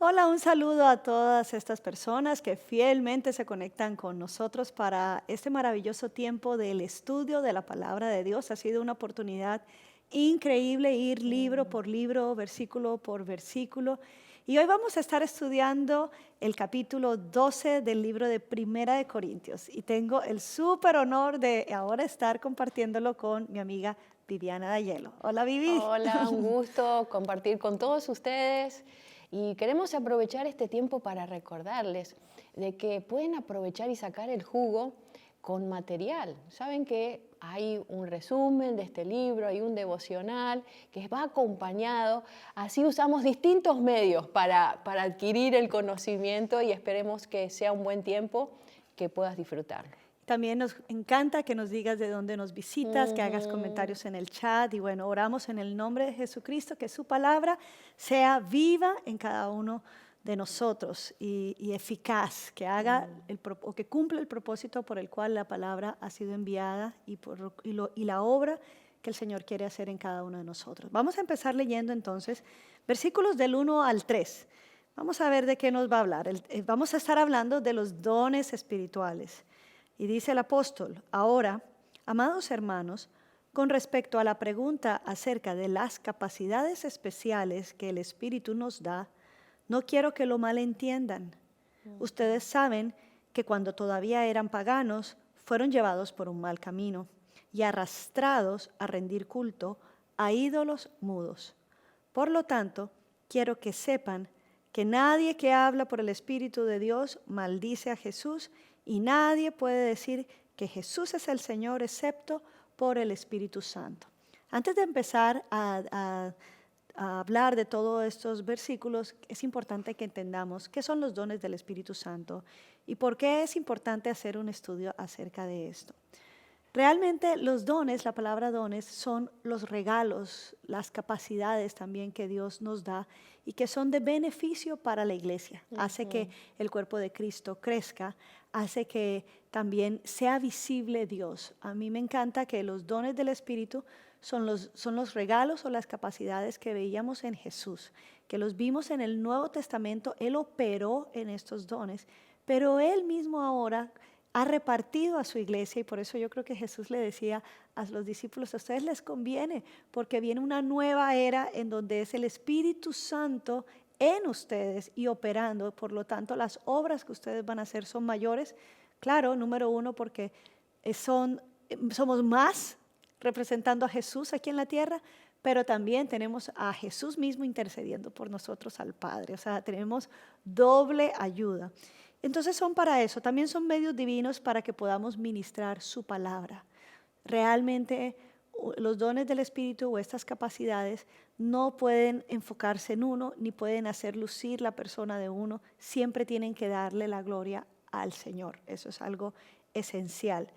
Hola, un saludo a todas estas personas que fielmente se conectan con nosotros para este maravilloso tiempo del estudio de la palabra de Dios. Ha sido una oportunidad increíble ir libro por libro, versículo por versículo. Y hoy vamos a estar estudiando el capítulo 12 del libro de Primera de Corintios. Y tengo el súper honor de ahora estar compartiéndolo con mi amiga Viviana Dayelo. Hola, Vivi. Hola, un gusto compartir con todos ustedes y queremos aprovechar este tiempo para recordarles de que pueden aprovechar y sacar el jugo con material. Saben que hay un resumen de este libro, hay un devocional que va acompañado. Así usamos distintos medios para adquirir el conocimiento y esperemos que sea un buen tiempo que puedas disfrutarlo. También nos encanta que nos digas de dónde nos visitas, que hagas Ujú. comentarios en el chat y bueno, oramos en el nombre de Jesucristo, que su palabra sea viva en cada uno de nosotros y eficaz, que haga o que cumpla el propósito por el cual la palabra ha sido enviada y la obra que el Señor quiere hacer en cada uno de nosotros. Vamos a empezar leyendo entonces versículos del 1 al 3. Vamos a ver de qué nos va a hablar. Vamos a estar hablando de los dones espirituales. Y dice el apóstol, ahora, amados hermanos, con respecto a la pregunta acerca de las capacidades especiales que el Espíritu nos da, no quiero que lo malentiendan. Ustedes saben que cuando todavía eran paganos, fueron llevados por un mal camino y arrastrados a rendir culto a ídolos mudos. Por lo tanto, quiero que sepan que nadie que habla por el Espíritu de Dios maldice a Jesús y nadie puede decir que Jesús es el Señor excepto por el Espíritu Santo. Antes de empezar a hablar de todos estos versículos, es importante que entendamos qué son los dones del Espíritu Santo y por qué es importante hacer un estudio acerca de esto. Realmente los dones, la palabra dones, son los regalos, las capacidades también que Dios nos da y que son de beneficio para la iglesia. Hace que Ujú. el cuerpo de Cristo crezca, hace que también sea visible Dios. A mí me encanta que los dones del Espíritu son los regalos o las capacidades que veíamos en Jesús, que los vimos en el Nuevo Testamento. Él operó en estos dones, pero Él mismo ahora ha repartido a su iglesia y por eso yo creo que Jesús le decía a los discípulos, a ustedes les conviene porque viene una nueva era en donde es el Espíritu Santo en ustedes y operando, por lo tanto las obras que ustedes van a hacer son mayores, claro, número uno porque somos más representando a Jesús aquí en la tierra, pero también tenemos a Jesús mismo intercediendo por nosotros al Padre, o sea, tenemos doble ayuda. Entonces son para eso, también son medios divinos para que podamos ministrar su palabra. Realmente los dones del Espíritu o estas capacidades no pueden enfocarse en uno ni pueden hacer lucir la persona de uno, siempre tienen que darle la gloria al Señor. Eso es algo esencial.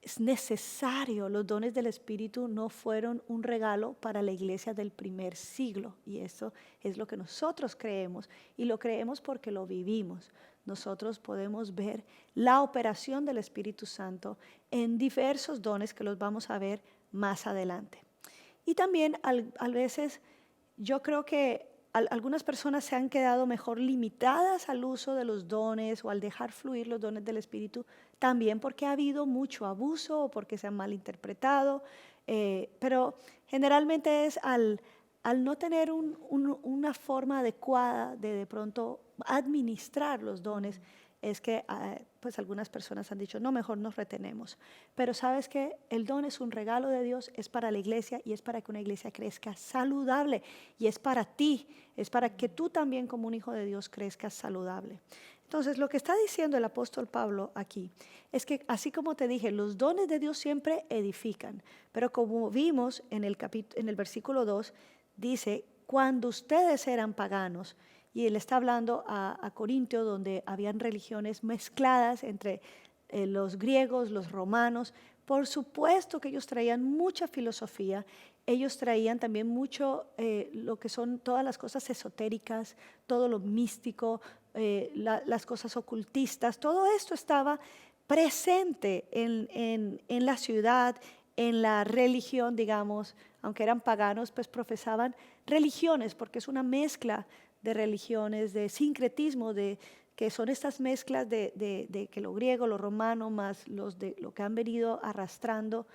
Es necesario, los dones del Espíritu no fueron un regalo para la iglesia del primer siglo y eso es lo que nosotros creemos y lo creemos porque lo vivimos. Nosotros podemos ver la operación del Espíritu Santo en diversos dones que los vamos a ver más adelante. Y también a veces yo creo que algunas personas se han quedado mejor limitadas al uso de los dones o al dejar fluir los dones del Espíritu, también porque ha habido mucho abuso o porque se han malinterpretado, pero generalmente es al no tener una forma adecuada de pronto administrar los dones, es que pues algunas personas han dicho, no, mejor nos retenemos. Pero sabes que el don es un regalo de Dios, es para la iglesia y es para que una iglesia crezca saludable. Y es para ti, es para que tú también como un hijo de Dios crezcas saludable. Entonces, lo que está diciendo el apóstol Pablo aquí es que, así como te dije, los dones de Dios siempre edifican. Pero como vimos en el versículo 2, dice, cuando ustedes eran paganos, y él está hablando a Corintio, donde habían religiones mezcladas entre los griegos, los romanos. Por supuesto que ellos traían mucha filosofía, ellos traían también mucho lo que son todas las cosas esotéricas, todo lo místico, las cosas ocultistas, todo esto estaba presente en la ciudad, en la religión, digamos, aunque eran paganos, pues profesaban religiones, porque es una mezcla de religiones, de sincretismo, que son estas mezclas de que lo griego, lo romano, más lo que han venido arrastrando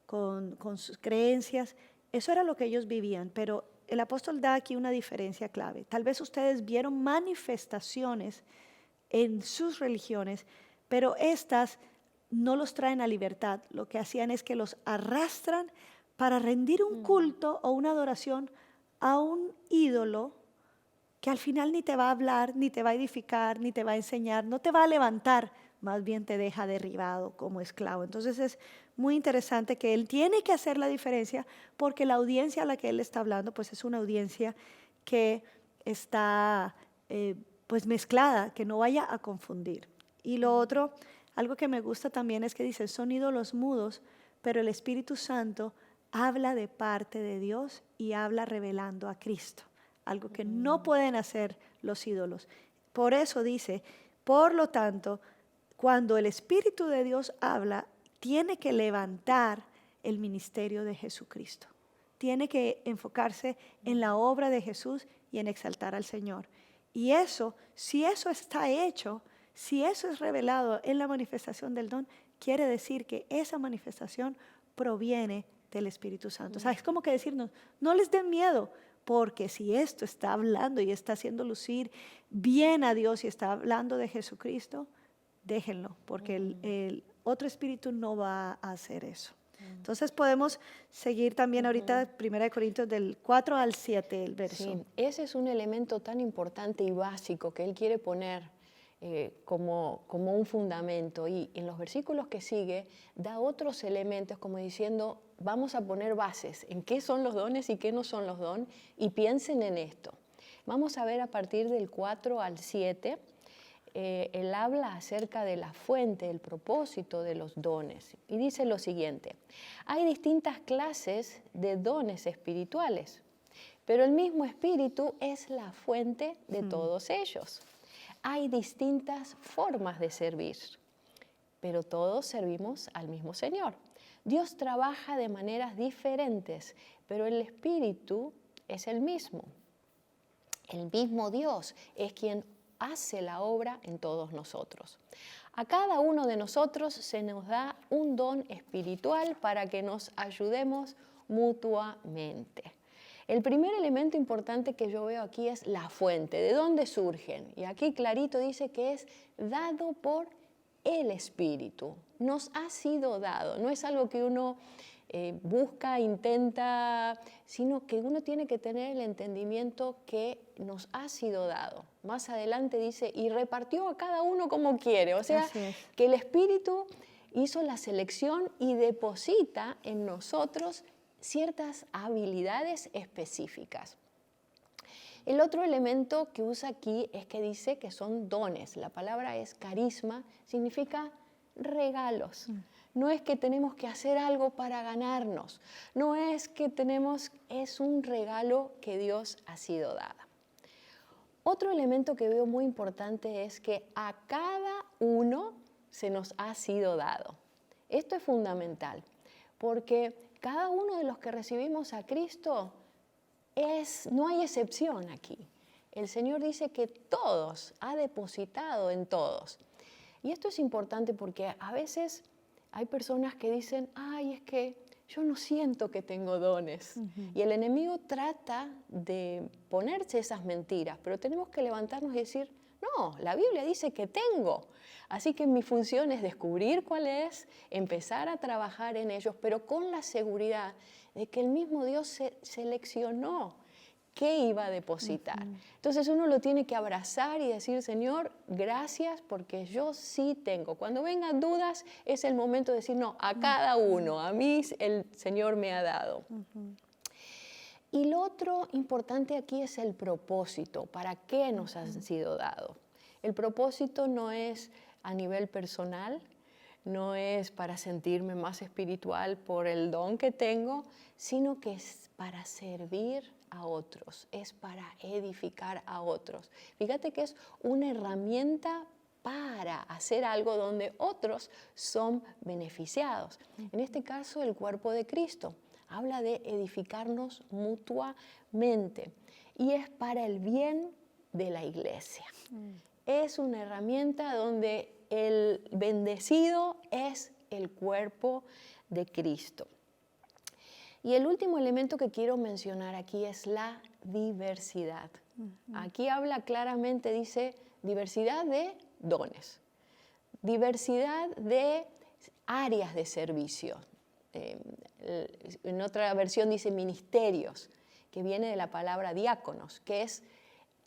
con sus creencias. Eso era lo que ellos vivían, pero el apóstol da aquí una diferencia clave. Tal vez ustedes vieron manifestaciones en sus religiones, pero estas no los traen a libertad. Lo que hacían es que los arrastran para rendir un culto o una adoración a un ídolo que al final ni te va a hablar, ni te va a edificar, ni te va a enseñar, no te va a levantar, más bien te deja derribado como esclavo. Entonces es muy interesante que él tiene que hacer la diferencia, porque la audiencia a la que él está hablando pues es una audiencia que está pues mezclada, que no vaya a confundir. Y lo otro, algo que me gusta también es que dice, son ídolos mudos, pero el Espíritu Santo habla de parte de Dios y habla revelando a Cristo, algo que no pueden hacer los ídolos. Por eso dice, por lo tanto, cuando el Espíritu de Dios habla, tiene que levantar el ministerio de Jesucristo. Tiene que enfocarse en la obra de Jesús y en exaltar al Señor. Y eso, si eso está hecho, si eso es revelado en la manifestación del don, quiere decir que esa manifestación proviene del Espíritu Santo. O sea, es como que decirnos, no les den miedo, porque si esto está hablando y está haciendo lucir bien a Dios y está hablando de Jesucristo, déjenlo, porque el otro espíritu no va a hacer eso. Entonces podemos seguir también ahorita 1 Corintios del 4 al 7 el verso. Sí, ese es un elemento tan importante y básico que él quiere poner como un fundamento. Y en los versículos que sigue da otros elementos como diciendo, vamos a poner bases en qué son los dones y qué no son los dones, y piensen en esto. Vamos a ver a partir del 4 al 7, él habla acerca de la fuente, el propósito de los dones. Y dice lo siguiente, hay distintas clases de dones espirituales, pero el mismo Espíritu es la fuente de todos ellos. Hay distintas formas de servir, pero todos servimos al mismo Señor. Dios trabaja de maneras diferentes, pero el Espíritu es el mismo. El mismo Dios es quien hace la obra en todos nosotros. A cada uno de nosotros se nos da un don espiritual para que nos ayudemos mutuamente. El primer elemento importante que yo veo aquí es la fuente, de dónde surgen. Y aquí clarito dice que es dado por el Espíritu. Nos ha sido dado, no es algo que uno busca, intenta, sino que uno tiene que tener el entendimiento que nos ha sido dado. Más adelante dice, y repartió a cada uno como quiere. O sea, que el Espíritu hizo la selección y deposita en nosotros ciertas habilidades específicas. El otro elemento que usa aquí es que dice que son dones. La palabra es carisma, significa regalos. No es que tenemos que hacer algo para ganarnos. No es que es un regalo que Dios ha sido dado. Otro elemento que veo muy importante es que a cada uno se nos ha sido dado. Esto es fundamental, porque cada uno de los que recibimos a Cristo no hay excepción aquí. El Señor dice que todos, ha depositado en todos. Y esto es importante porque a veces hay personas que dicen, ay, es que yo no siento que tengo dones. Y el enemigo trata de ponerse esas mentiras, pero tenemos que levantarnos y decir, no, la Biblia dice que tengo. Así que mi función es descubrir cuál es, empezar a trabajar en ellos, pero con la seguridad de que el mismo Dios seleccionó qué iba a depositar. Entonces uno lo tiene que abrazar y decir, Señor, gracias porque yo sí tengo. Cuando vengan dudas es el momento de decir, no, a cada uno, a mí el Señor me ha dado. Y lo otro importante aquí es el propósito, ¿para qué nos han sido dados? El propósito no es a nivel personal, no es para sentirme más espiritual por el don que tengo, sino que es para servir a otros, es para edificar a otros. Fíjate que es una herramienta para hacer algo donde otros son beneficiados. En este caso, el cuerpo de Cristo habla de edificarnos mutuamente y es para el bien de la iglesia. Es una herramienta donde el bendecido es el cuerpo de Cristo. Y el último elemento que quiero mencionar aquí es la diversidad. Aquí habla claramente, dice, diversidad de dones, diversidad de áreas de servicio. En otra versión dice ministerios, que viene de la palabra diáconos, que es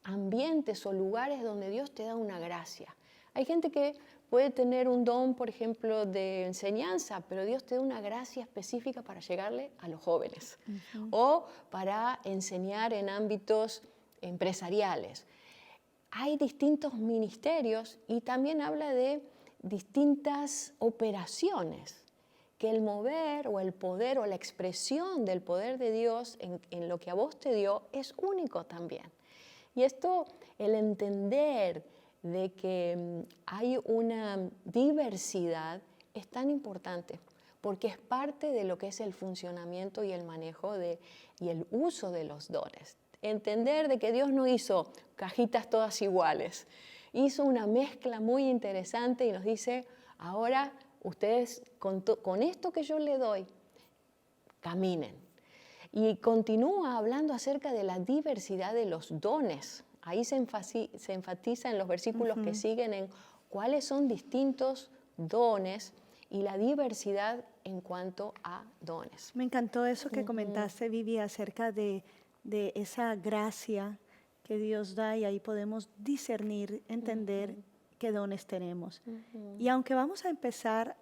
ambientes o lugares donde Dios te da una gracia. Hay gente que puede tener un don, por ejemplo, de enseñanza, pero Dios te da una gracia específica para llegarle a los jóvenes o para enseñar en ámbitos empresariales. Hay distintos ministerios y también habla de distintas operaciones, que el mover o el poder o la expresión del poder de Dios en lo que a vos te dio es único también. Y esto, el entender de que hay una diversidad es tan importante, porque es parte de lo que es el funcionamiento y el manejo y el uso de los dones. Entender de que Dios no hizo cajitas todas iguales, hizo una mezcla muy interesante y nos dice, ahora ustedes con esto que yo le doy, caminen. Y continúa hablando acerca de la diversidad de los dones. Ahí se enfatiza en los versículos que siguen en cuáles son distintos dones y la diversidad en cuanto a dones. Me encantó eso que comentaste, Vivi, acerca de esa gracia que Dios da y ahí podemos discernir, entender qué dones tenemos. Y aunque vamos a empezar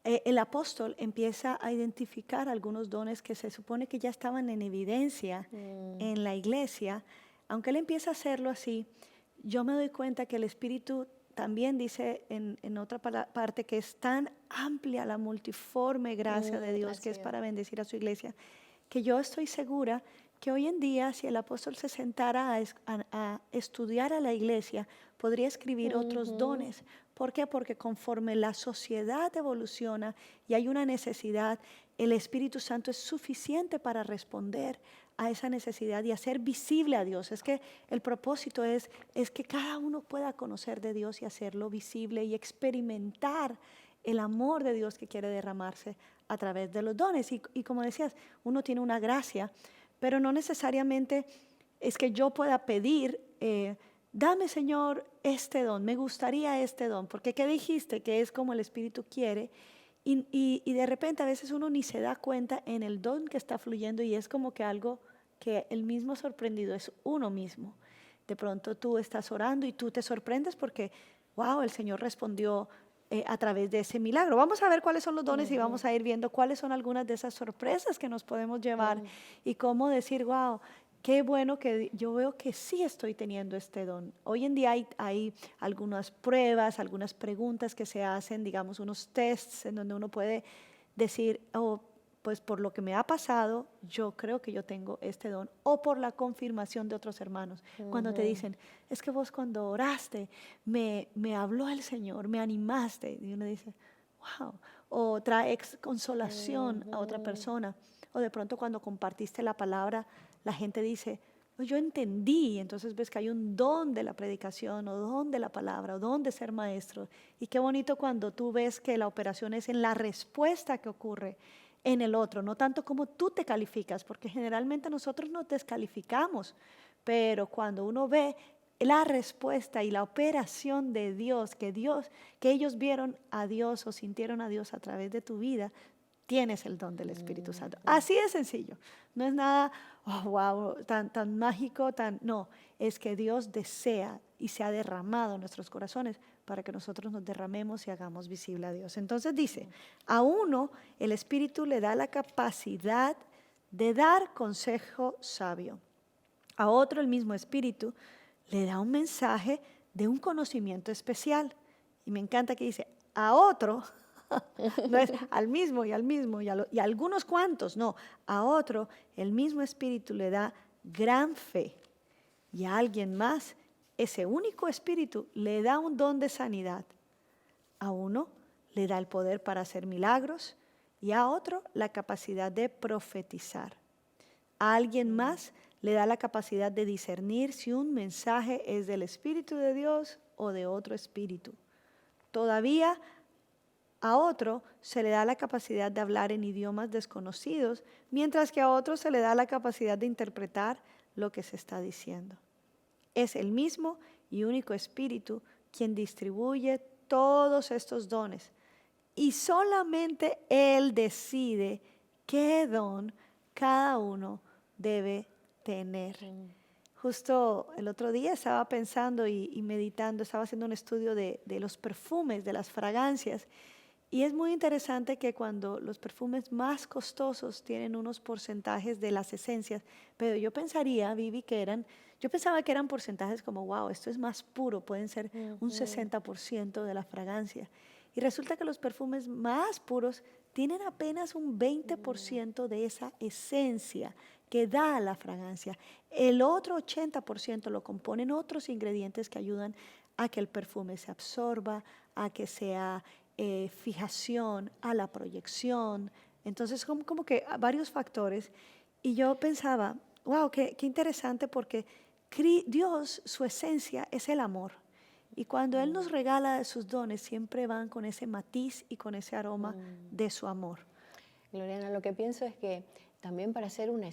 el apóstol empieza a identificar algunos dones que se supone que ya estaban en evidencia en la iglesia. Aunque él empieza a hacerlo así, yo me doy cuenta que el Espíritu también dice en otra parte que es tan amplia la multiforme gracia de Dios que es para bendecir a su iglesia, que yo estoy segura que hoy en día si el apóstol se sentara a estudiar a la iglesia, podría escribir otros dones. ¿Por qué? Porque conforme la sociedad evoluciona y hay una necesidad, el Espíritu Santo es suficiente para responder a esa necesidad y hacer visible a Dios. Es que el propósito es que cada uno pueda conocer de Dios y hacerlo visible y experimentar el amor de Dios que quiere derramarse a través de los dones. Y como decías, uno tiene una gracia, pero no necesariamente es que yo pueda pedir, dame Señor este don, me gustaría este don, porque ¿qué dijiste? Que es como el Espíritu quiere. Y de repente a veces uno ni se da cuenta en el don que está fluyendo y es como que algo que el mismo sorprendido es uno mismo. De pronto tú estás orando y tú te sorprendes porque, wow, el Señor respondió a través de ese milagro. Vamos a ver cuáles son los dones y vamos a ir viendo cuáles son algunas de esas sorpresas que nos podemos llevar y cómo decir, wow, qué bueno que yo veo que sí estoy teniendo este don. Hoy en día hay algunas pruebas, algunas preguntas que se hacen, digamos, unos tests en donde uno puede decir, oh, pues por lo que me ha pasado, yo creo que yo tengo este don, o por la confirmación de otros hermanos. Cuando te dicen, es que vos cuando oraste, me habló el Señor, me animaste, y uno dice, wow, o trae consolación a otra persona, o de pronto cuando compartiste la palabra, la gente dice, oh, yo entendí, entonces ves que hay un don de la predicación, o don de la palabra, o don de ser maestro, y qué bonito cuando tú ves que la operación es en la respuesta que ocurre en el otro, no tanto como tú te calificas, porque generalmente nosotros nos descalificamos, pero cuando uno ve la respuesta y la operación de Dios, que ellos vieron a Dios o sintieron a Dios a través de tu vida, tienes el don del Espíritu Santo. Así de sencillo, no es nada, oh, wow, tan mágico, no, es que Dios desea y se ha derramado en nuestros corazones para que nosotros nos derramemos y hagamos visible a Dios. Entonces dice, a uno el Espíritu le da la capacidad de dar consejo sabio. A otro el mismo Espíritu le da un mensaje de un conocimiento especial. Y me encanta que dice, a otro, no es al mismo y a algunos cuantos, no, a otro el mismo Espíritu le da gran fe y a alguien más ese único espíritu le da un don de sanidad. A uno le da el poder para hacer milagros y a otro la capacidad de profetizar. A alguien más le da la capacidad de discernir si un mensaje es del Espíritu de Dios o de otro espíritu. Todavía a otro se le da la capacidad de hablar en idiomas desconocidos, mientras que a otro se le da la capacidad de interpretar lo que se está diciendo. Es el mismo y único Espíritu quien distribuye todos estos dones. Y solamente Él decide qué don cada uno debe tener. Justo el otro día estaba pensando y meditando, estaba haciendo un estudio de los perfumes, de las fragancias. Y es muy interesante que cuando los perfumes más costosos tienen unos porcentajes de las esencias, pero yo pensaría, Vivi, yo pensaba que eran porcentajes como, wow, esto es más puro, pueden ser un 60% de la fragancia. Y resulta que los perfumes más puros tienen apenas un 20% de esa esencia que da la fragancia. El otro 80% lo componen otros ingredientes que ayudan a que el perfume se absorba, a que sea fijación, a la proyección. Entonces, como que varios factores. Y yo pensaba, wow, qué interesante porque Dios, su esencia es el amor. Y cuando Él nos regala sus dones, siempre van con ese matiz y con ese aroma de su amor. Gloriana, lo que pienso es que también para hacer una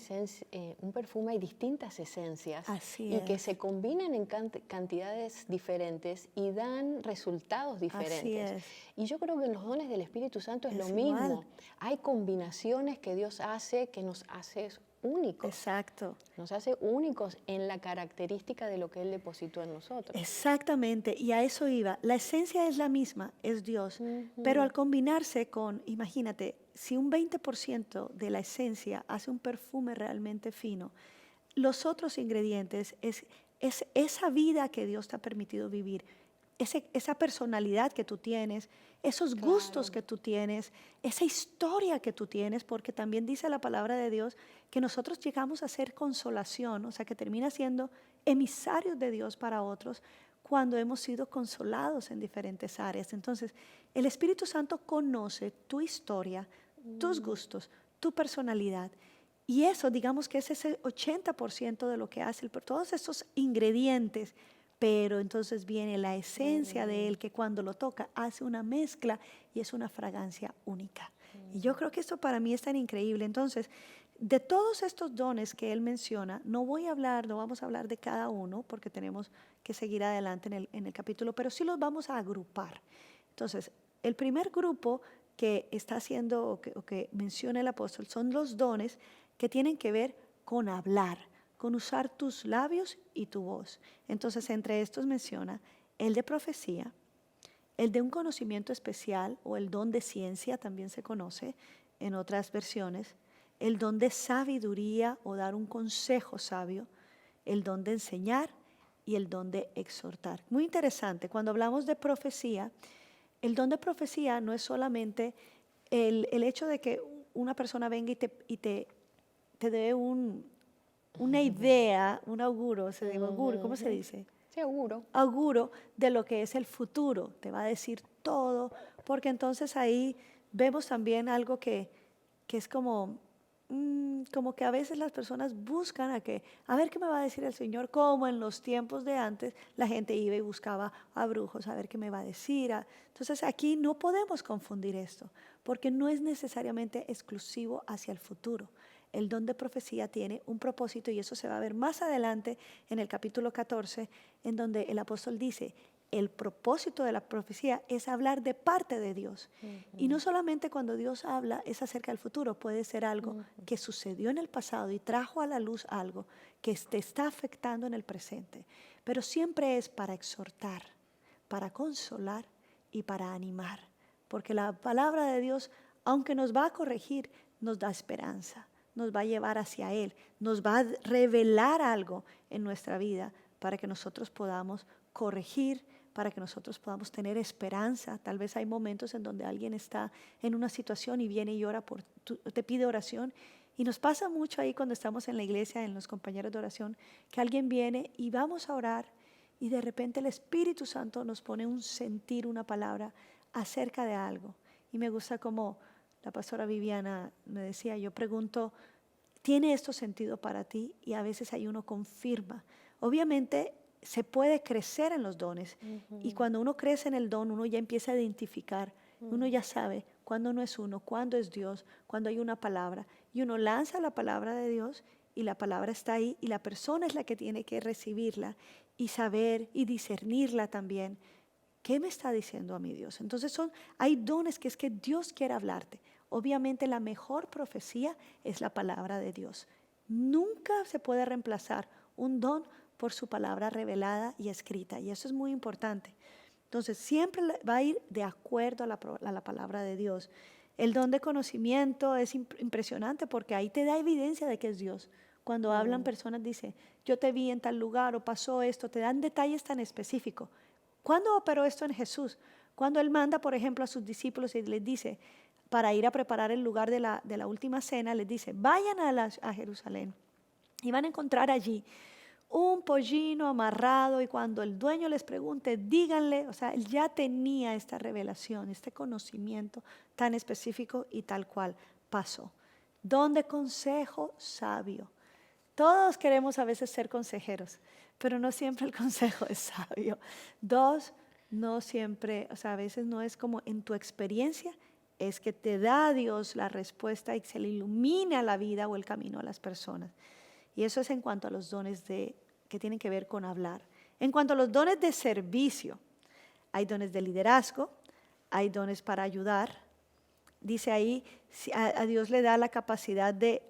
un perfume hay distintas esencias Así y que es. se combinan en cantidades diferentes y dan resultados diferentes. es. Y yo creo que en los dones del Espíritu Santo es lo Es mismo. igual. Hay combinaciones que Dios hace que nos hace únicos. Exacto. Nos hace únicos en la característica de lo que Él depositó en nosotros. Exactamente, y a eso iba. La esencia es la misma, es Dios, pero al combinarse con, imagínate, si un 20% de la esencia hace un perfume realmente fino, los otros ingredientes es esa vida que Dios te ha permitido vivir, esa personalidad que tú tienes, esos gustos que tú tienes, esa historia que tú tienes, porque también dice la palabra de Dios que nosotros llegamos a ser consolación, o sea, que termina siendo emisarios de Dios para otros cuando hemos sido consolados en diferentes áreas. Entonces, el Espíritu Santo conoce tu historia, tus gustos, tu personalidad. Y eso, digamos que es ese 80% de lo que hace todos estos ingredientes. Pero entonces viene la esencia de Él que cuando lo toca hace una mezcla y es una fragancia única. Y yo creo que esto para mí es tan increíble. Entonces, de todos estos dones que Él menciona, no vamos a hablar de cada uno porque tenemos que seguir adelante en el capítulo, pero sí los vamos a agrupar. Entonces, el primer grupo que está haciendo o que menciona el apóstol son los dones que tienen que ver con hablar, con usar tus labios y tu voz. Entonces, entre estos menciona el de profecía, el de un conocimiento especial o el don de ciencia, también se conoce en otras versiones, el don de sabiduría o dar un consejo sabio, el don de enseñar y el don de exhortar. Muy interesante, cuando hablamos de profecía, el don de profecía no es solamente el hecho de que una persona venga y te dé una idea, un auguro, ¿cómo se dice? Sí, auguro. Auguro de lo que es el futuro, te va a decir todo, porque entonces ahí vemos también algo que es como que a veces las personas buscan a ver qué me va a decir el Señor, como en los tiempos de antes la gente iba y buscaba a brujos a ver qué me va a decir. Entonces aquí no podemos confundir esto, porque no es necesariamente exclusivo hacia el futuro. El don de profecía tiene un propósito y eso se va a ver más adelante en el capítulo 14, en donde el apóstol dice, el propósito de la profecía es hablar de parte de Dios. Y no solamente cuando Dios habla es acerca del futuro, puede ser algo que sucedió en el pasado y trajo a la luz algo que te está afectando en el presente. Pero siempre es para exhortar, para consolar y para animar. Porque la palabra de Dios, aunque nos va a corregir, nos da esperanza, nos va a llevar hacia Él, nos va a revelar algo en nuestra vida para que nosotros podamos corregir, para que nosotros podamos tener esperanza. Tal vez hay momentos en donde alguien está en una situación y viene y ora te pide oración. Y nos pasa mucho ahí cuando estamos en la iglesia, en los compañeros de oración, que alguien viene y vamos a orar y de repente el Espíritu Santo nos pone un sentir, una palabra acerca de algo. Y me gusta como la pastora Viviana me decía, yo pregunto, ¿tiene esto sentido para ti? Y a veces ahí uno confirma. Obviamente se puede crecer en los dones y cuando uno crece en el don, uno ya empieza a identificar, uno ya sabe cuándo no es uno, cuándo es Dios, cuándo hay una palabra. Y uno lanza la palabra de Dios y la palabra está ahí y la persona es la que tiene que recibirla y saber y discernirla también. ¿Qué me está diciendo a mí Dios? Entonces hay dones que es que Dios quiere hablarte. Obviamente la mejor profecía es la palabra de Dios. Nunca se puede reemplazar un don por su palabra revelada y escrita. Y eso es muy importante. Entonces siempre va a ir de acuerdo a la palabra de Dios. El don de conocimiento es impresionante porque ahí te da evidencia de que es Dios. Cuando hablan personas dice, yo te vi en tal lugar o pasó esto, te dan detalles tan específicos. ¿Cuándo operó esto en Jesús? Cuando Él manda, por ejemplo, a sus discípulos y les dice, para ir a preparar el lugar de la última cena, les dice, vayan a Jerusalén y van a encontrar allí un pollino amarrado y cuando el dueño les pregunte, díganle, o sea, Él ya tenía esta revelación, este conocimiento tan específico y tal cual pasó. Don de consejo sabio. Todos queremos a veces ser consejeros, pero no siempre el consejo es sabio. Dos, no siempre, o sea, a veces no es como en tu experiencia, es que te da Dios la respuesta y se le ilumina la vida o el camino a las personas. Y eso es en cuanto a los dones que tienen que ver con hablar. En cuanto a los dones de servicio, hay dones de liderazgo, hay dones para ayudar. Dice ahí, a Dios le da la capacidad de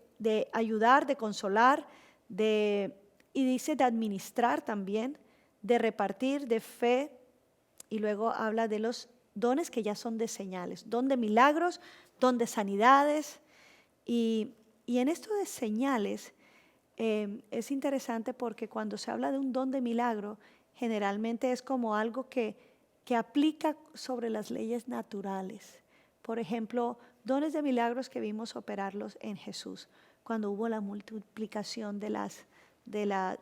ayudar, de consolar, y dice de administrar también, de repartir, de fe, y luego habla de los dones que ya son de señales, don de milagros, don de sanidades, y en esto de señales es interesante porque cuando se habla de un don de milagro, generalmente es como algo que aplica sobre las leyes naturales. Por ejemplo, dones de milagros que vimos operarlos en Jesús, cuando hubo la multiplicación de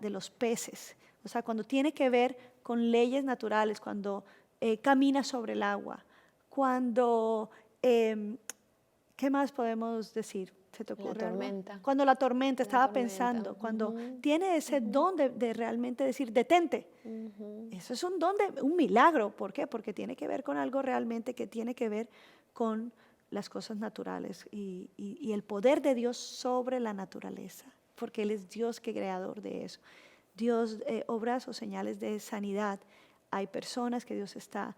los peces. O sea, cuando tiene que ver con leyes naturales, cuando camina sobre el agua, cuando, ¿qué más podemos decir? ¿Se te ocurre La algo? tormenta. Cuando la tormenta, La estaba tormenta. pensando, cuando tiene ese don de realmente decir, detente. Eso es un don un milagro. ¿Por qué? Porque tiene que ver con algo realmente que tiene que ver con las cosas naturales y el poder de Dios sobre la naturaleza, porque Él es Dios que creador de eso. Dios, obras o señales de sanidad. Hay personas que Dios está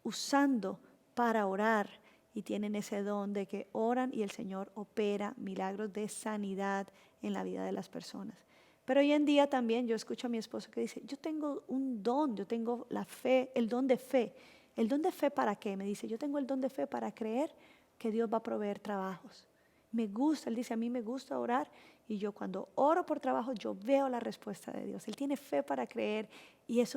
usando para orar y tienen ese don de que oran y el Señor opera milagros de sanidad en la vida de las personas. Pero hoy en día también yo escucho a mi esposo que dice, yo tengo un don, yo tengo la fe, el don de fe. ¿El don de fe para qué? Me dice, yo tengo el don de fe para creer que Dios va a proveer trabajos. Me gusta, él dice, a mí me gusta orar y yo cuando oro por trabajo yo veo la respuesta de Dios. Él tiene fe para creer y es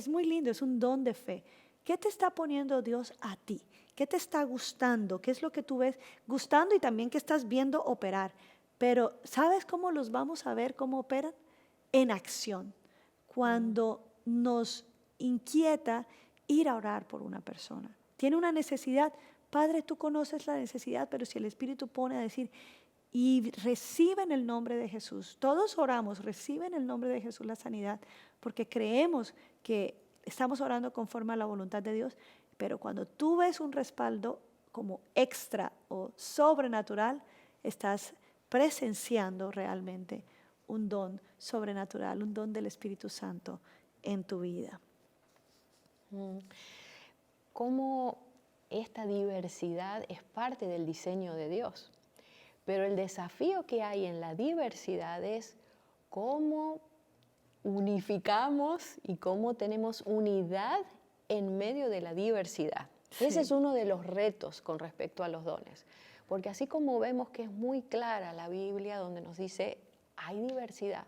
muy lindo, es un don de fe. ¿Qué te está poniendo Dios a ti? ¿Qué te está gustando? ¿Qué es lo que tú ves gustando y también que estás viendo operar? Pero ¿sabes cómo los vamos a ver cómo operan? En acción. Cuando nos inquieta ir a orar por una persona. Tiene una necesidad. Padre, tú conoces la necesidad, pero si el Espíritu pone a decir, y reciben el nombre de Jesús. Todos oramos, reciben el nombre de Jesús la sanidad, porque creemos que estamos orando conforme a la voluntad de Dios, pero cuando tú ves un respaldo como extra o sobrenatural, estás presenciando realmente un don sobrenatural, un don del Espíritu Santo en tu vida. Cómo esta diversidad es parte del diseño de Dios. Pero el desafío que hay en la diversidad es cómo unificamos y cómo tenemos unidad en medio de la diversidad. Sí. Ese es uno de los retos con respecto a los dones. Porque así como vemos que es muy clara la Biblia donde nos dice hay diversidad,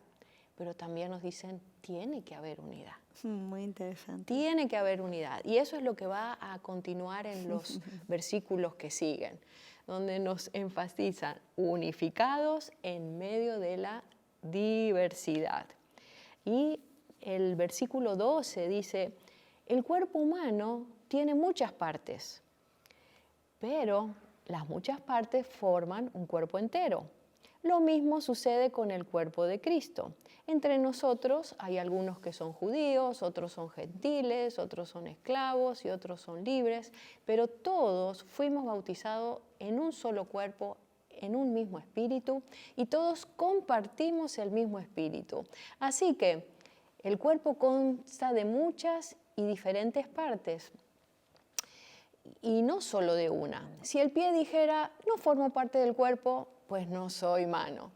pero también nos dicen tiene que haber unidad. Muy interesante. Tiene que haber unidad. Y eso es lo que va a continuar en los versículos que siguen, donde nos enfatizan unificados en medio de la diversidad. Y el versículo 12 dice, el cuerpo humano tiene muchas partes, pero las muchas partes forman un cuerpo entero. Lo mismo sucede con el cuerpo de Cristo. Entre nosotros hay algunos que son judíos, otros son gentiles, otros son esclavos y otros son libres, pero todos fuimos bautizados en un solo cuerpo, en un mismo espíritu, y todos compartimos el mismo espíritu. Así que el cuerpo consta de muchas y diferentes partes, y no solo de una. Si el pie dijera, no formo parte del cuerpo, pues no soy mano.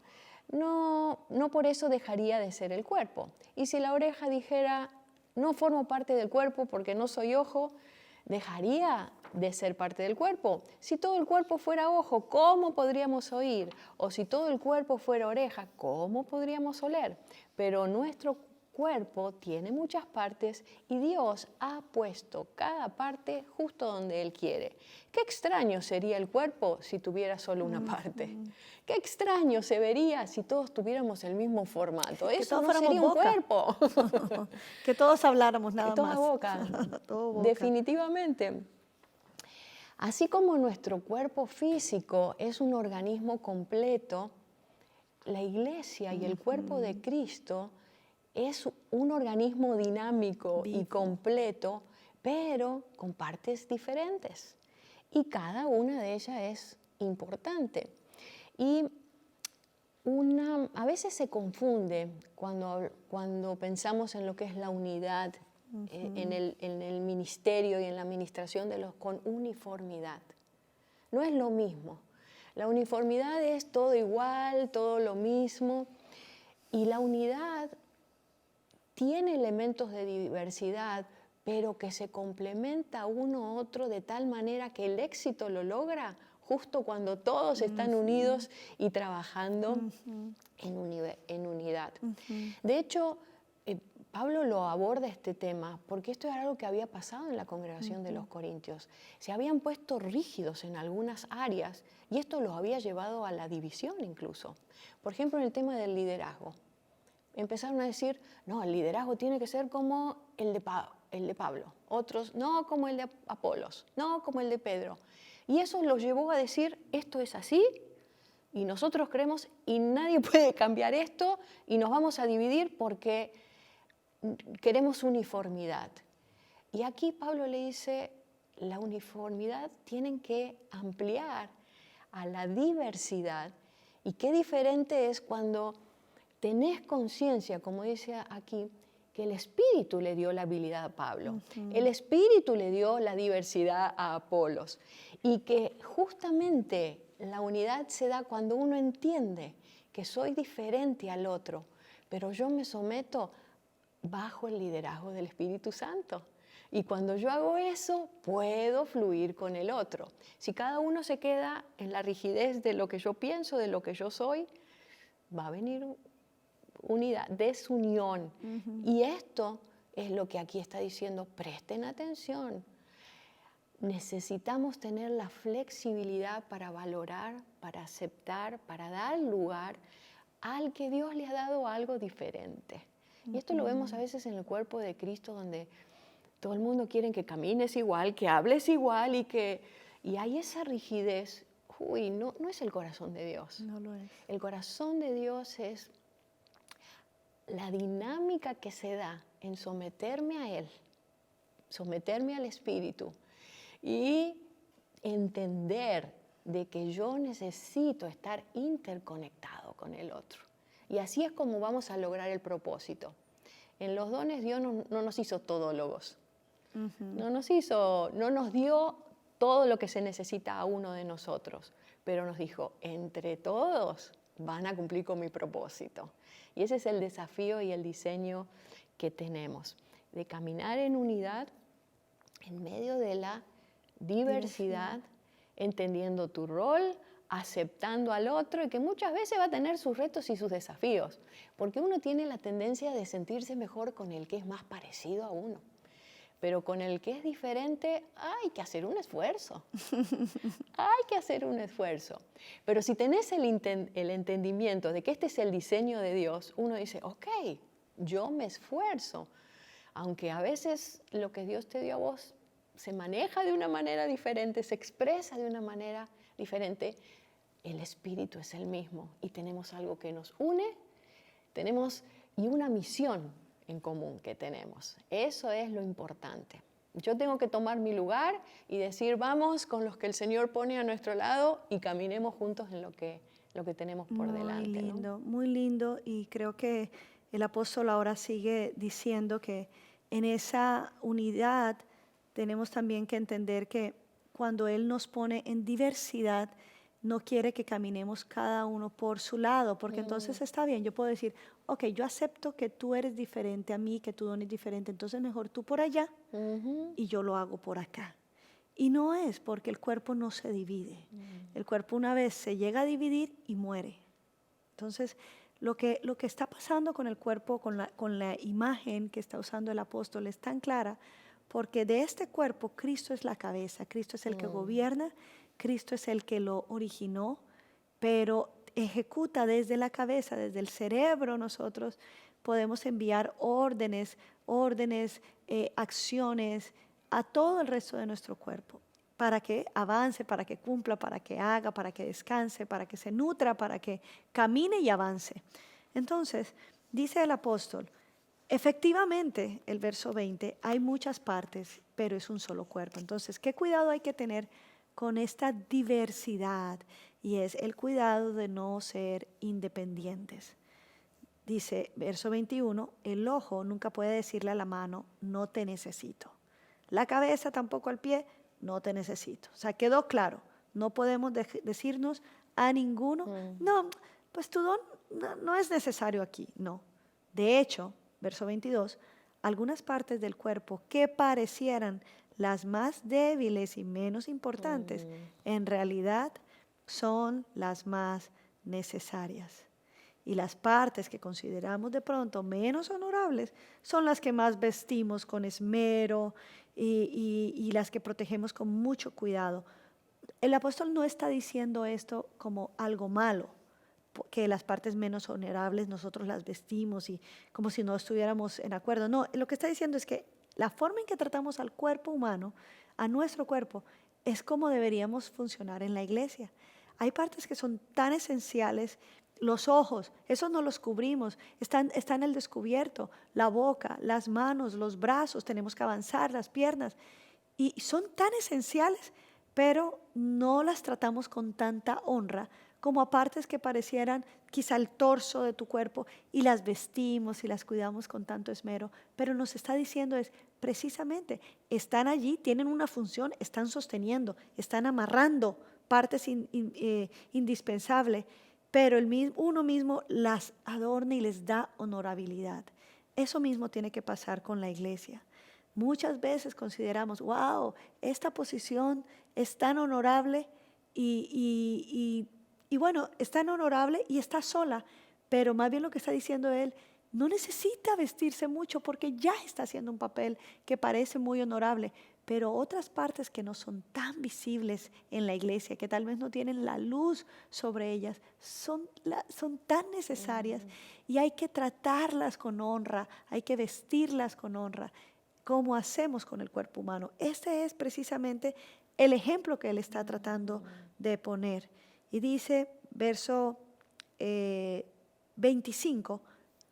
No por eso dejaría de ser el cuerpo. Y si la oreja dijera, no formo parte del cuerpo porque no soy ojo, dejaría de ser parte del cuerpo. Si todo el cuerpo fuera ojo, ¿cómo podríamos oír? O si todo el cuerpo fuera oreja, ¿cómo podríamos oler? Pero nuestro cuerpo tiene muchas partes y Dios ha puesto cada parte justo donde Él quiere. Qué extraño sería el cuerpo si tuviera solo una parte. Qué extraño se vería si todos tuviéramos el mismo formato. Que Eso todos no sería un fuéramos cuerpo. Que todos habláramos nada Que toda más. boca. Todo boca. Definitivamente. Así como nuestro cuerpo físico es un organismo completo, la iglesia y el cuerpo de Cristo es un organismo dinámico y completo, pero con partes diferentes. Y cada una de ellas es importante. Y a veces se confunde cuando pensamos en lo que es la unidad en el ministerio y en la administración con uniformidad. No es lo mismo. La uniformidad es todo igual, todo lo mismo. Y la unidad tiene elementos de diversidad, pero que se complementa uno a otro de tal manera que el éxito lo logra justo cuando todos están unidos y trabajando en unidad. De hecho, Pablo lo aborda este tema porque esto era algo que había pasado en la congregación de los Corintios. Se habían puesto rígidos en algunas áreas y esto los había llevado a la división incluso. Por ejemplo, en el tema del liderazgo. Empezaron a decir, no, el liderazgo tiene que ser como el de Pablo. Otros, no como el de Apolos, no como el de Pedro. Y eso los llevó a decir, esto es así, y nosotros creemos, y nadie puede cambiar esto, y nos vamos a dividir porque queremos uniformidad. Y aquí Pablo le dice, la uniformidad tienen que ampliar a la diversidad. Y qué diferente es cuando tenés conciencia, como dice aquí, que el Espíritu le dio la habilidad a Pablo, el Espíritu le dio la diversidad a Apolos, y que justamente la unidad se da cuando uno entiende que soy diferente al otro, pero yo me someto bajo el liderazgo del Espíritu Santo. Y cuando yo hago eso, puedo fluir con el otro. Si cada uno se queda en la rigidez de lo que yo pienso, de lo que yo soy, va a venir unidad, desunión. Y esto es lo que aquí está diciendo, presten atención. Necesitamos tener la flexibilidad para valorar, para aceptar, para dar lugar al que Dios le ha dado algo diferente. Y esto lo vemos a veces en el cuerpo de Cristo, donde todo el mundo quiere que camines igual, que hables igual y hay esa rigidez. Uy, no es el corazón de Dios. No lo es. El corazón de Dios es la dinámica que se da en someterme a Él, someterme al Espíritu y entender de que yo necesito estar interconectado con el otro. Y así es como vamos a lograr el propósito. En los dones Dios no nos hizo todólogos. No nos dio todo lo que se necesita a uno de nosotros, pero nos dijo, entre todos van a cumplir con mi propósito. Y ese es el desafío y el diseño que tenemos, de caminar en unidad en medio de la diversidad, entendiendo tu rol, aceptando al otro y que muchas veces va a tener sus retos y sus desafíos, porque uno tiene la tendencia de sentirse mejor con el que es más parecido a uno. Pero con el que es diferente hay que hacer un esfuerzo. Hay que hacer un esfuerzo. Pero si tenés el entendimiento de que este es el diseño de Dios, uno dice, ok, yo me esfuerzo. Aunque a veces lo que Dios te dio a vos se maneja de una manera diferente, se expresa de una manera diferente, el Espíritu es el mismo y tenemos algo que nos une, y una misión en común que tenemos. Eso es lo importante. Yo tengo que tomar mi lugar y decir, vamos con los que el Señor pone a nuestro lado y caminemos juntos en lo que tenemos por delante, Muy ¿no? lindo, muy lindo. Y creo que el apóstol ahora sigue diciendo que en esa unidad tenemos también que entender que cuando Él nos pone en diversidad, no quiere que caminemos cada uno por su lado, porque entonces está bien, yo puedo decir, ok, yo acepto que tú eres diferente a mí, que tu don es diferente, entonces mejor tú por allá Ujú. y yo lo hago por acá. Y no es porque el cuerpo no se divide. El cuerpo una vez se llega a dividir y muere. Entonces, lo que está pasando con el cuerpo, con la imagen que está usando el apóstol es tan clara, porque de este cuerpo Cristo es la cabeza, Cristo es el que gobierna, Cristo es el que lo originó, pero ejecuta desde la cabeza, desde el cerebro. Nosotros podemos enviar órdenes, acciones a todo el resto de nuestro cuerpo para que avance, para que cumpla, para que haga, para que descanse, para que se nutra, para que camine y avance. Entonces, dice el apóstol, efectivamente, el verso 20, hay muchas partes, pero es un solo cuerpo. Entonces, ¿qué cuidado hay que tener con esta diversidad? Y es el cuidado de no ser independientes. Dice, verso 21, el ojo nunca puede decirle a la mano, no te necesito. La cabeza tampoco al pie, no te necesito. O sea, quedó claro, no podemos decirnos a ninguno, no, pues tu don no es necesario aquí, no. De hecho, verso 22, algunas partes del cuerpo que parecieran las más débiles y menos importantes, en realidad son las más necesarias. Y las partes que consideramos de pronto menos honorables son las que más vestimos con esmero y las que protegemos con mucho cuidado. El apóstol no está diciendo esto como algo malo, que las partes menos honorables nosotros las vestimos y como si no estuviéramos en acuerdo. No, lo que está diciendo es que la forma en que tratamos al cuerpo humano, a nuestro cuerpo, es como deberíamos funcionar en la iglesia. Hay partes que son tan esenciales, los ojos, esos no los cubrimos, están al descubierto, la boca, las manos, los brazos, tenemos que avanzar, las piernas, y son tan esenciales, pero no las tratamos con tanta honra como a partes que parecieran quizá el torso de tu cuerpo y las vestimos y las cuidamos con tanto esmero. Pero nos está diciendo es precisamente, están allí, tienen una función, están sosteniendo, están amarrando partes indispensables, pero uno mismo las adorna y les da honorabilidad. Eso mismo tiene que pasar con la iglesia. Muchas veces consideramos, wow, esta posición es tan honorable y bueno, es tan honorable y está sola, pero más bien lo que está diciendo él, no necesita vestirse mucho porque ya está haciendo un papel que parece muy honorable, pero otras partes que no son tan visibles en la iglesia, que tal vez no tienen la luz sobre ellas, son tan necesarias y hay que tratarlas con honra, hay que vestirlas con honra, como hacemos con el cuerpo humano. Este es precisamente el ejemplo que él está tratando de poner. Y dice, verso 25,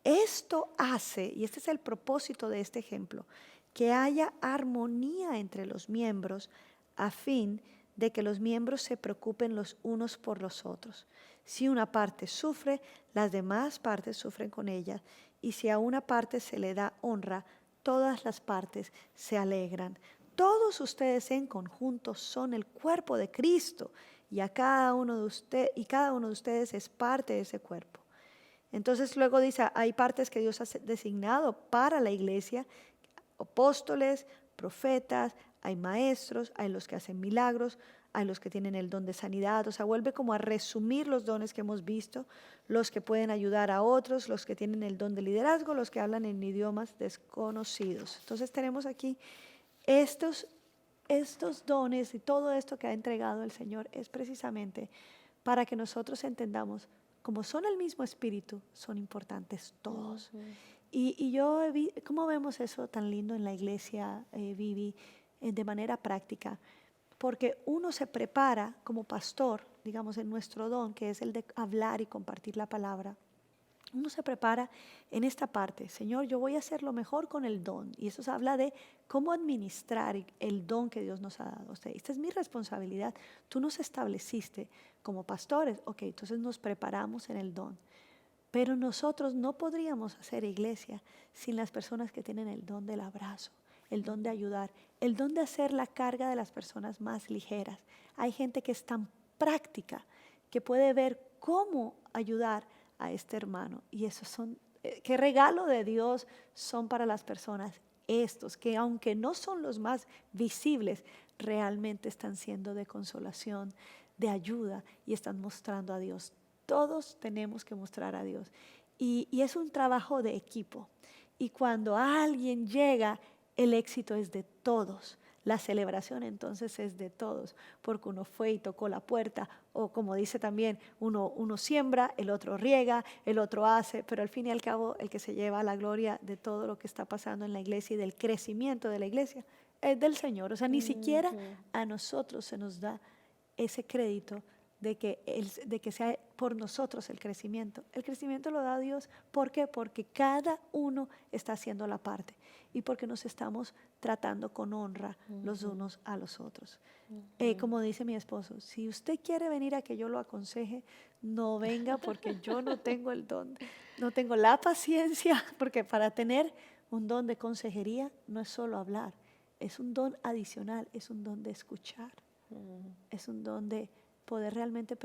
esto hace, y este es el propósito de este ejemplo, que haya armonía entre los miembros a fin de que los miembros se preocupen los unos por los otros. Si una parte sufre, las demás partes sufren con ella, y si a una parte se le da honra, todas las partes se alegran. Todos ustedes en conjunto son el cuerpo de Cristo y cada uno de ustedes es parte de ese cuerpo. Entonces luego dice, hay partes que Dios ha designado para la iglesia, apóstoles, profetas, hay maestros, hay los que hacen milagros, hay los que tienen el don de sanidad. O sea, vuelve como a resumir los dones que hemos visto, los que pueden ayudar a otros, los que tienen el don de liderazgo, los que hablan en idiomas desconocidos. Entonces tenemos aquí estos dones y todo esto que ha entregado el Señor es precisamente para que nosotros entendamos, como son el mismo espíritu, son importantes todos. Y ¿cómo vemos eso tan lindo en la iglesia, Vivi, de manera práctica? Porque uno se prepara como pastor, digamos, en nuestro don, que es el de hablar y compartir la palabra. Uno se prepara en esta parte. Señor, yo voy a hacer lo mejor con el don. Y eso se habla de cómo administrar el don que Dios nos ha dado. O sea, esta es mi responsabilidad. Tú nos estableciste como pastores. Ok, entonces nos preparamos en el don. Pero nosotros no podríamos hacer iglesia sin las personas que tienen el don del abrazo, el don de ayudar, el don de hacer la carga de las personas más ligeras. Hay gente que es tan práctica que puede ver cómo ayudar a este hermano. Y esos son, qué regalo de Dios son para las personas estos, que aunque no son los más visibles, realmente están siendo de consolación, de ayuda y están mostrando a Dios. Todos tenemos que mostrar a Dios. Y es un trabajo de equipo. Y cuando alguien llega, el éxito es de todos. La celebración entonces es de todos, porque uno fue y tocó la puerta, o como dice también, uno siembra, el otro riega, el otro hace, pero al fin y al cabo el que se lleva la gloria de todo lo que está pasando en la iglesia y del crecimiento de la iglesia es del Señor. O sea, ni siquiera a nosotros se nos da ese crédito de que sea por nosotros el crecimiento. El crecimiento lo da Dios. ¿Por qué? Porque cada uno está haciendo la parte y porque nos estamos tratando con honra los unos a los otros. Como dice mi esposo, si usted quiere venir a que yo lo aconseje, no venga porque yo no tengo el don, no tengo la paciencia, porque para tener un don de consejería no es solo hablar, es un don adicional, es un don de escuchar, es un don de poder realmente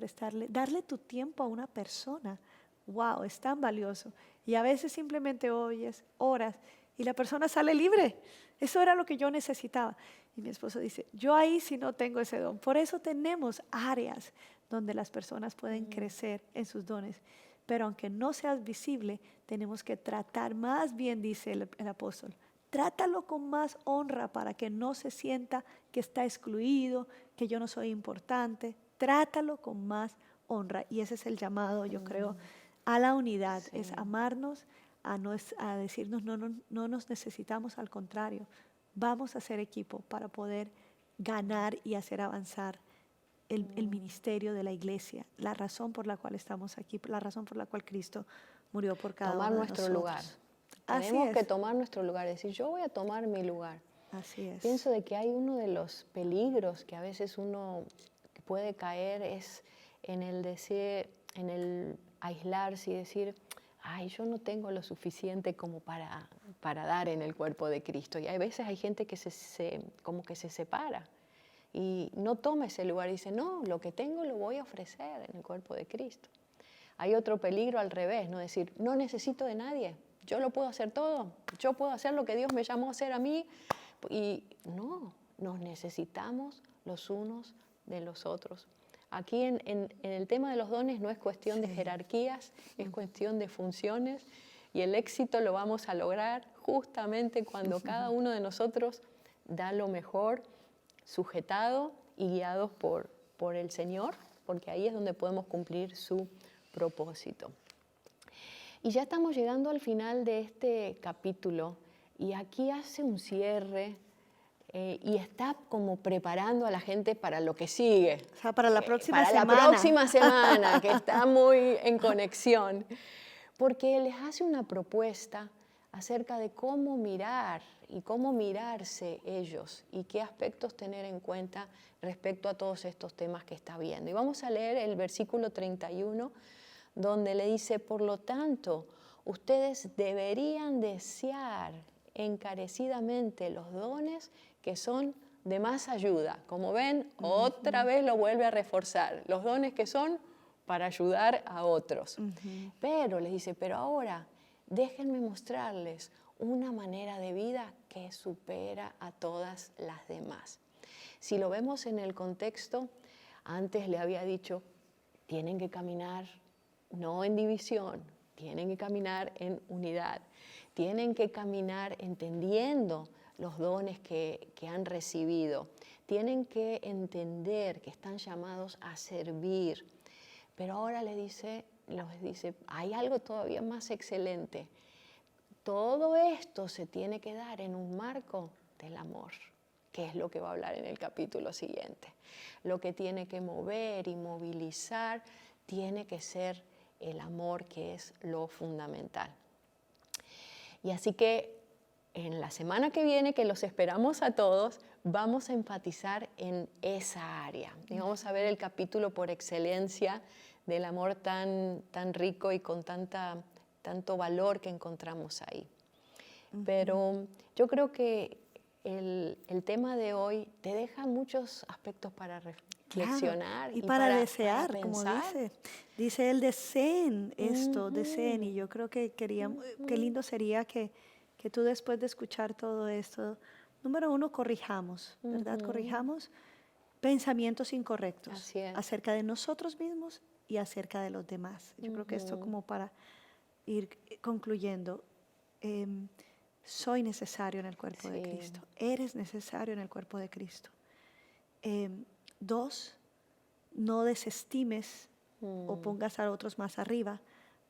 darle tu tiempo a una persona. Wow, es tan valioso. Y a veces simplemente oyes, oras, y la persona sale libre. Eso era lo que yo necesitaba. Y mi esposo dice, yo ahí sí no tengo ese don. Por eso tenemos áreas donde las personas pueden crecer en sus dones. Pero aunque no seas visible, tenemos que tratar más bien, dice el apóstol, trátalo con más honra para que no se sienta que está excluido, que yo no soy importante. Trátalo con más honra. Y ese es el llamado, yo creo, a la unidad. Sí. Es amarnos, a decirnos no nos necesitamos, al contrario. Vamos a ser equipo para poder ganar y hacer avanzar el ministerio de la iglesia, la razón por la cual estamos aquí, la razón por la cual Cristo murió por cada uno de nosotros. Tomar nuestro lugar. Tenemos que tomar nuestro lugar, decir, yo voy a tomar mi lugar. Así es. Pienso de que hay uno de los peligros que a veces uno puede caer es en el decir, en el aislarse y decir, ay, yo no tengo lo suficiente como para dar en el cuerpo de Cristo. Y a veces hay gente que como que se separa y no toma ese lugar y dice, no, lo que tengo lo voy a ofrecer en el cuerpo de Cristo. Hay otro peligro al revés, no decir, no necesito de nadie, yo lo puedo hacer todo, yo puedo hacer lo que Dios me llamó a hacer a mí. Y no, nos necesitamos los unos de los otros. Aquí en el tema de los dones no es cuestión de jerarquías, es cuestión de funciones, y el éxito lo vamos a lograr justamente cuando cada uno de nosotros da lo mejor, sujetado y guiados por el Señor, porque ahí es donde podemos cumplir su propósito. Y ya estamos llegando al final de este capítulo, y aquí hace un cierre y está como preparando a la gente para lo que sigue. O sea, para la próxima semana. Para la próxima semana, que está muy en conexión. Porque les hace una propuesta acerca de cómo mirar y cómo mirarse ellos y qué aspectos tener en cuenta respecto a todos estos temas que está viendo. Y vamos a leer el versículo 31, donde le dice, por lo tanto, ustedes deberían desear encarecidamente los dones que son de más ayuda. Como ven, otra vez lo vuelve a reforzar. Los dones que son para ayudar a otros. Pero les dice, pero ahora déjenme mostrarles una manera de vida que supera a todas las demás. Si lo vemos en el contexto, antes le había dicho, tienen que caminar no en división, tienen que caminar en unidad, tienen que caminar entendiendo los dones que han recibido, tienen que entender que están llamados a servir. Pero ahora les dice, hay algo todavía más excelente. todo esto se tiene que dar en un marco del amor, que es lo que va a hablar en el capítulo siguiente. Lo que tiene que mover y movilizar tiene que ser el amor, que es lo fundamental. Y así que en la semana que viene, que los esperamos a todos, vamos a enfatizar en esa área. Y vamos a ver el capítulo por excelencia del amor tan rico y con tanto valor que encontramos ahí. Pero yo creo que el tema de hoy te deja muchos aspectos para reflexionar. Claro, y para desear, para como pensar. dice él, deseen esto, deseen. Y yo creo que qué lindo sería que tú después de escuchar todo esto, número uno, corrijamos, ¿verdad? Corrijamos pensamientos incorrectos Así es. acerca de nosotros mismos y acerca de los demás. Yo creo que esto, como para ir concluyendo, soy necesario en el cuerpo de Sí. Cristo, eres necesario en el cuerpo de Cristo. Dos, no desestimes o pongas a otros más arriba,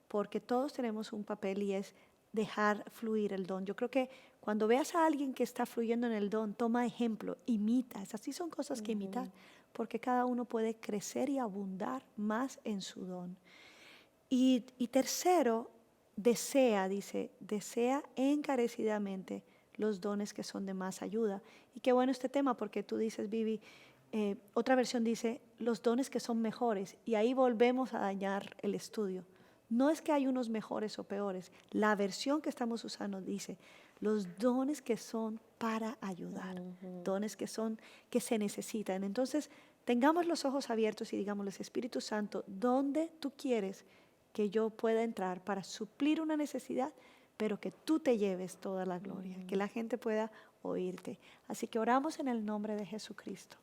porque todos tenemos un papel y es dejar fluir el don. Yo creo que cuando veas a alguien que está fluyendo en el don, toma ejemplo, imita. Esas sí son cosas que imitar, porque cada uno puede crecer y abundar más en su don. Y tercero, desea encarecidamente los dones que son de más ayuda. Y qué bueno este tema, porque tú dices, Vivi, otra versión dice, los dones que son mejores, y ahí volvemos a dañar el estudio. No es que hay unos mejores o peores, la versión que estamos usando dice, los dones que son para ayudar, dones que se necesitan. Entonces, tengamos los ojos abiertos y digámosles, Espíritu Santo, ¿dónde tú quieres que yo pueda entrar para suplir una necesidad, pero que tú te lleves toda la gloria, que la gente pueda oírte? Así que oramos en el nombre de Jesucristo,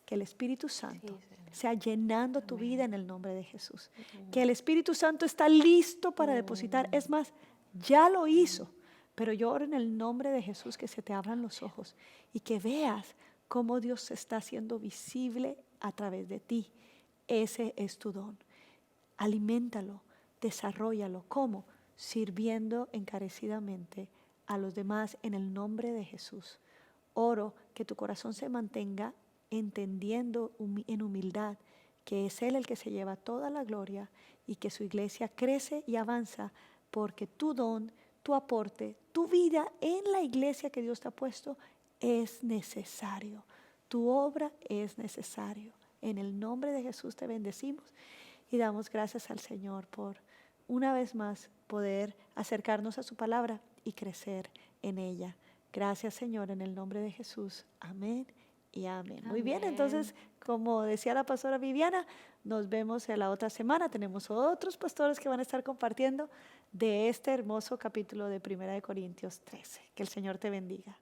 que el Espíritu Santo sea llenando tu vida en el nombre de Jesús, que el Espíritu Santo está listo para depositar, es más, ya lo hizo, pero yo oro en el nombre de Jesús que se te abran los ojos y que veas cómo Dios se está haciendo visible a través de ti. Ese es tu don. Aliméntalo, desarróllalo. ¿Cómo? Sirviendo encarecidamente a los demás en el nombre de Jesús. Oro que tu corazón se mantenga entendiendo en humildad que es Él el que se lleva toda la gloria y que su iglesia crece y avanza porque tu don, tu aporte, tu vida en la iglesia que Dios te ha puesto es necesario. Tu obra es necesario. En el nombre de Jesús te bendecimos y damos gracias al Señor por una vez más poder acercarnos a su palabra y crecer en ella. Gracias, Señor, en el nombre de Jesús. Amén y amén. Muy bien, entonces, como decía la pastora Viviana, nos vemos en la otra semana. Tenemos otros pastores que van a estar compartiendo de este hermoso capítulo de 1 de Corintios 13. Que el Señor te bendiga.